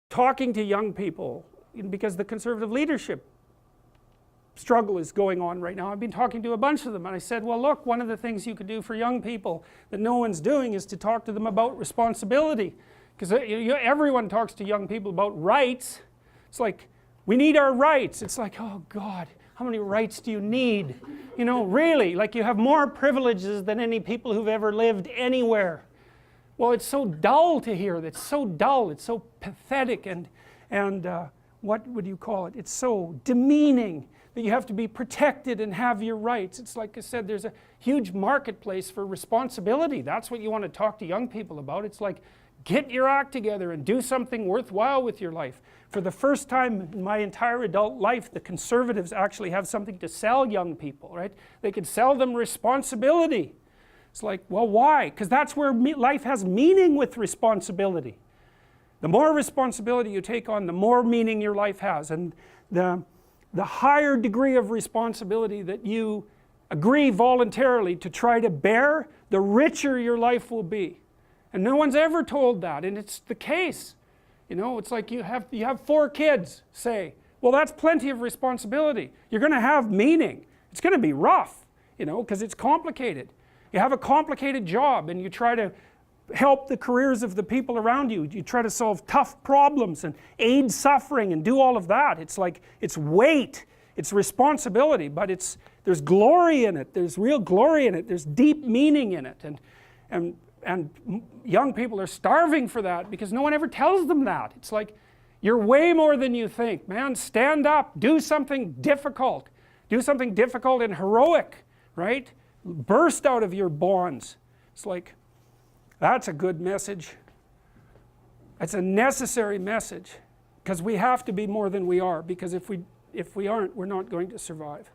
talking to young people, because the conservative leadership struggle is going on right now. I've been talking to a bunch of them, and I said, well look, one of the things you could do for young people that no one's doing is to talk to them about responsibility, because everyone talks to young people about rights. It's like, we need our rights. It's like, oh God, how many rights do you need? You know, really, like you have more privileges than any people who've ever lived anywhere. Well, it's so dull to hear that. It's so dull, it's so pathetic, and what would you call it? It's so demeaning that you have to be protected and have your rights. It's like I said, there's a huge marketplace for responsibility. That's what you want to talk to young people about. It's like, get your act together and do something worthwhile with your life. For the first time in my entire adult life, the conservatives actually have something to sell young people, right? They can sell them responsibility. It's like, well, why? Because that's where life has meaning with responsibility. The more responsibility you take on, the more meaning your life has. And the higher degree of responsibility that you agree voluntarily to try to bear, the richer your life will be. And no one's ever told that, and it's the case. You know, it's like you have 4 kids, say. Well, that's plenty of responsibility. You're going to have meaning. It's going to be rough, you know, because it's complicated. You have a complicated job, and you try to help the careers of the people around you. You try to solve tough problems and aid suffering and do all of that. It's like, it's weight, it's responsibility, but there's glory in it. There's real glory in it. There's deep meaning in it. And young people are starving for that because no one ever tells them that. It's like, you're way more than you think, man. Stand up, do something difficult. Do something difficult and heroic, right? Burst out of your bonds. It's like, that's a good message. It's a necessary message, because we have to be more than we are, because if we aren't, we're not going to survive.